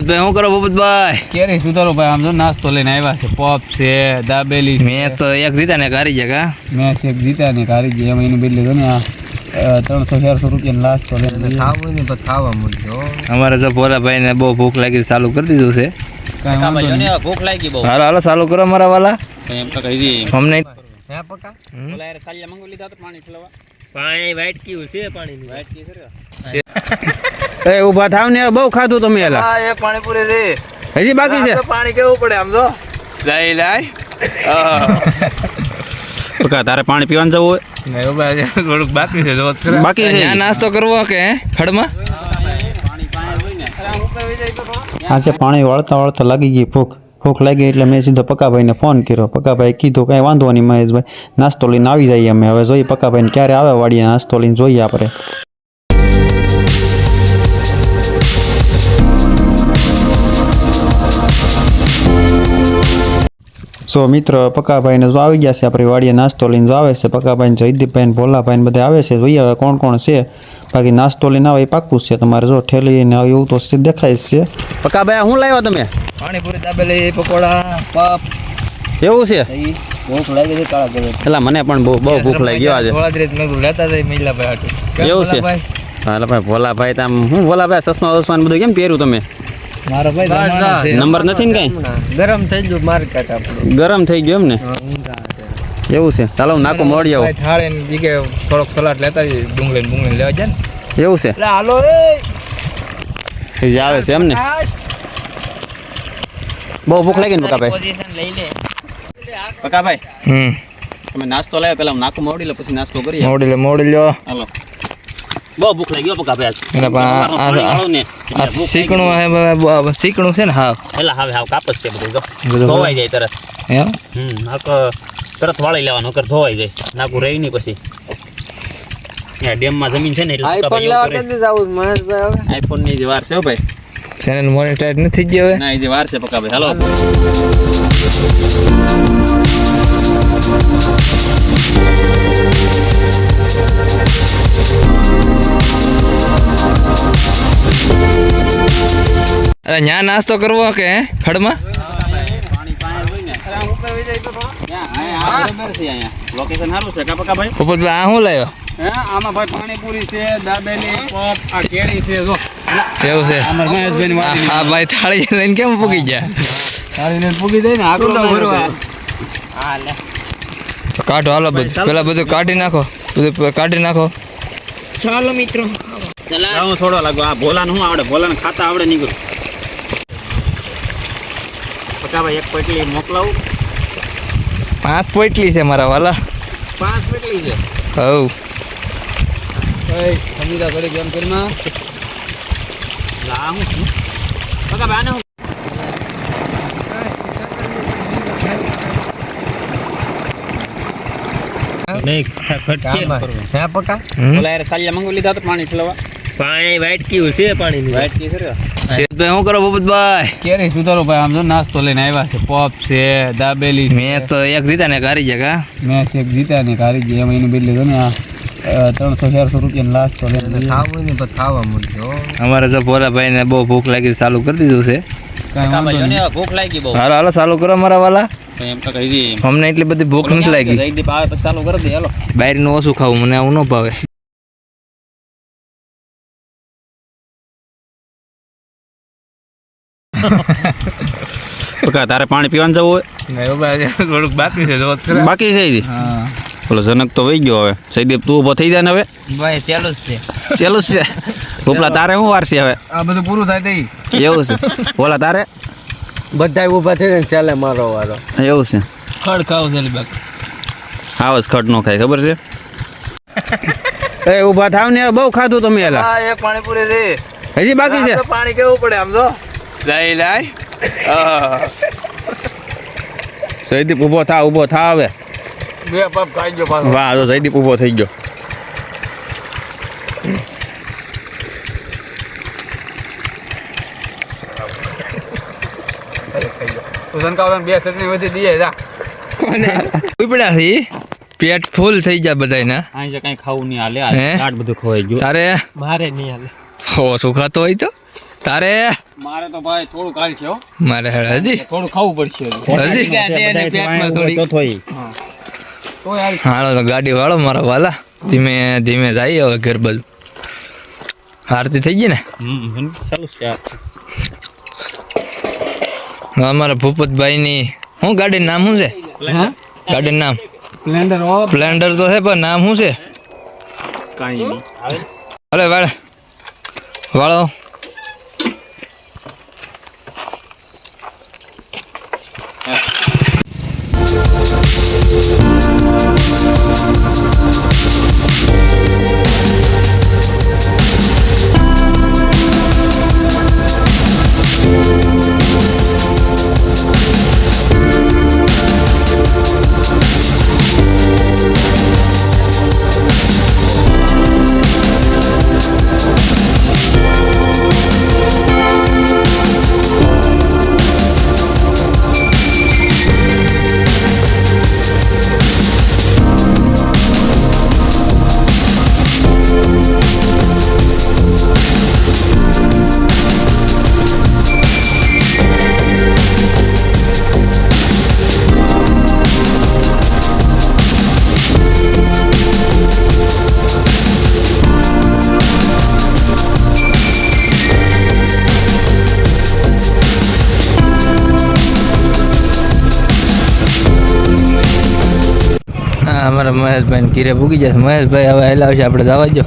ભાઈ હું કરો ભૂપતભાઈ? કેરી સુધારો ભાઈ, આમ જો નાસ્તો લઈને આવ્યા છે. પોપ છે, દાબેલી. મેં તો એક જીતા ને કારી જગા મેં એક જીતા ને કારી ગયા એમાં એનું બિલ લીધું ને. આ 300-400 રૂપિયા નાસ્તો લઈને ખાવું ને પછી ખાવા મળજો. અમારે જો ભોલાભાઈ ને બહુ ભૂખ લાગી, ચાલુ કરી દીધું છે. કાંઈ વાંધો નહીં. ભૂખ લાગી બહુ. હાલો હાલો ચાલુ કરો મારા વાલા. એમ તો કહી દી અમને હે પકા ઓલા યાર સાલિયા મંગો લીધા તો પાણી પીલવા. પાણી વાઈટ કીવું છે, પાણીની વાઈટ કી છે. એ ઊભા થાવ ને, બહુ ખાધું તમે એલા. આ એક પાણીપુરી રે હજી બાકી છે. પાણી કેવું પડે આમ જો લઈ લાય. પકા તારે પાણી પીવાનું જવું હોય? નહીં ભાઈ થોડુંક બાકી છે. બાકી છે. નાસ્તો કરવો કે ખડમાં આજે પાણી વાળતા વાળતા લાગી ગઈ ભૂખ લાગી એટલે મેં સીધો પકાભાઈને ફોન કર્યો. પકાભાઈ કીધું કાંઈ વાંધો નહીં મહેશભાઈ, નાસ્તો લઈને આવી જઈએ અમે. હવે જોઈએ પકાભાઈને ક્યારે આવે વાડીએ નાસ્તો લઈને, જોઈએ આપણે. સો મિત્ર, પકાભાઈને જો આવી ગયા છે આપણી વાડીએ નાસ્તો લઈને. જો આવે છે પકાભાઈને, જયદીપભાઈને, ભોલાભાઈને બધા આવે છે. જોઈએ હવે કોણ કોણ છે. બાકી નાસ્તો લઈને આવે એ પાક્કું છે તમારે. જો ઠેલી ને એવું તો દેખાય છે. પકાભાઈ શું લાવ્યા તમે? પાણીપુરી, દાબેલી, પકોડા, પપ. એવું છે? ભૂખ લાગી છે કાળા કરે. એટલે મને પણ બહુ ભૂખ લાગી આજે. થોડા દિવસ મેં લેતા જાય મિલાભાઈ હાટુ. એવું છે? હાલો ભાઈ ભોલાભાઈ, તમે હું ભોલાભાઈ સસમા બધું કેમ પહેર્યું તમે? મારો ભાઈ નંબર નથી ને કઈ? ગરમ થઈ ગયું માર્કેટ આપણું. ગરમ થઈ ગયું એમ ને? એવું છે? ચાલો નાકો મોડી આવો. થાળે ને બીકે થોડોક સલાડ લેતા આવી, ડુંગળી લેવા જાય ને. એવું છે? એટલે હાલો એ આવે છે એમ ને? બહુ ભૂખ લાગી ને પકાભાઈ? પકાભાઈ તમે નાસ્તો લાવ્યો, પેલા નાકો મોડી લો પછી નાસ્તો કરીએ. મોડી લો. હાલો. બહુ ભૂખ લાગી ગયો પકાભાઈ. શીકણું હે, શીકણું છે ને. હા એટલે હવે હાવ કાપસ છે બધું. ધોવાઈ જાય તરત. એમ તરત વાળી લેવાનું, નકર ધોવાઈ જાય. નાકું રહી નહીં પછી. ડેમમાં જમીન છે ને એટલે આઈફોન ની જે વાર છે ભાઈ. ચેનલ મોનેટાઈઝ નથી થઈ ગઈ હવે. ના એ જે વાર છે પકાભાઈ. હાલો. અરે ન્યા નાસ્તો કરવો કે ખડમાં? લોકેશન સારું છે કા પકાભાઈ? પોપટભાઈ આ શું લાવ્યો? આમાં ભાઈ પાણીપુરી છે, દાબેલી, પોપ, આ કેરી છે. જો એવું છે? અમાર મહેશભાઈની વાડી. હા ભાઈ થાળી લઈને કેમ પૂગી ગયા? થાળી લઈને પૂગી જાય ને આટલો ભરવા. હા લે કાઢો હાલો બધું. પેલા બધું કાઢી નાખો, બધું કાઢી નાખો. ચાલો મિત્રો. હું થોડો લાગુ. આ ભોલાને શું આવડે? ભોલાને ખાતા આવડે નહીં. પકાભાઈ એક પોટલી મોકલાવું? 5 પોટલી છે મારા વાલા. 5 પોટલી છે? હવ સમીરા ઘડી ગેમ કરીમાં લા હું છું પકાભાઈ આને નહીં ખર્ચ હે પકા. ઓલા યાર સાલિયા મંગો લીધા તો પાણી પીલવા. પાણી વાઈટ કીવું છે, પાણીની વાઈટ કી છે. ભાઈ હું કરો ભૂપતભાઈ? કેરી સુધારો ભાઈ, આમ જો નાસ્તો લઈને આવ્યા છે. પોપ છે, દાબેલી. મેં તો એક જીતા ને કારી જગા મેં એક જીતા ને કારી ગયા એમાં એનું બિલ લીધું ને. આ 300-400 રૂપિયા નાસ્તો લઈને ખાવું ને પછી ખાવા મળજો. અમારે જો ભોલાભાઈ ને બહુ ભૂખ લાગી, ચાલુ કરી દીધું છે. કાંઈ વાંધો નહીં. ભૂખ લાગી બહુ. હાલો હાલો ચાલુ કરો મારા વાલા. એમ તો કહી દી અમને એટલી બધી ભૂખ નથી લાગી. જયદીપ આવે પછી ચાલુ કરી દે. હાલો. બહારનું ઓછું ખાવું, મને આવું ન ભાવે. પકા તારે પાણી પીવાનું જવું હોય? નહીં ભાઈ થોડુંક બાકી છે. બાકી છે ઈ? હા બોલો જનક તો વહી ગયો. હવે જયદીપ તું ઉભો થઈ જાય ને હવે? ભાઈ ચાલુ જ છે. ચાલુ જ છે. ઉપલા તારે શું વાર છે હવે? આ બધું પૂરું થાય તઈ એવું છે? બોલા તારે? બધા ઊભા થઈને ચાલે મારો વારો. એવું છે? ખડ ખાવ ચાલી બાક. આવ જ ખડ નો ખાય, ખબર છે? એ ઊભા થાવ ને, બહુ ખાધું તમે એલા. હા એક પાણીપુરી રે હજી બાકી છે. પાણી કેવું પડે આમ જો લઈ લાય. જયદીપ ઊભો થા હવે. બે પપ ખાઈ ગયો પાછો. વાહ જો જયદીપ ઊભો થઈ ગયો. સનકાવન બે ચટણી વધી દીએ જા કોને ઉપડ્યા છે. પેટ ફૂલ થઈ જાય બધાયના. અહીં જે કઈ ખાવું નહીં હાલે. આ બધું ખવાઈ ગયું. તારે મારે નહીં હાલે. હો શું ખાતો હોય તો તારે મારે તો ભાઈ થોડું કાલ છે હો. મારે હેડ હજી થોડું ખાવું પડશે હજી હાલો તો ગાડી વાળો મારા વાલા ધીમે ધીમે જાય હવે ઘર બાજુ આરતી થઈ ગઈ ને ચાલુ છે અમારા ભૂપતભાઈ ની શું ગાડીનું નામ શું છે ગાડીનું નામ સ્પ્લેન્ડર સ્પ્લેન્ડર તો છે પણ નામ શું છે કાંઈ નહીં અરે વાળો અમારા મહેશભાઈ ઘીરે ભૂગી જશે મહેશભાઈ હવે હેલાવશે આપણે જવા દો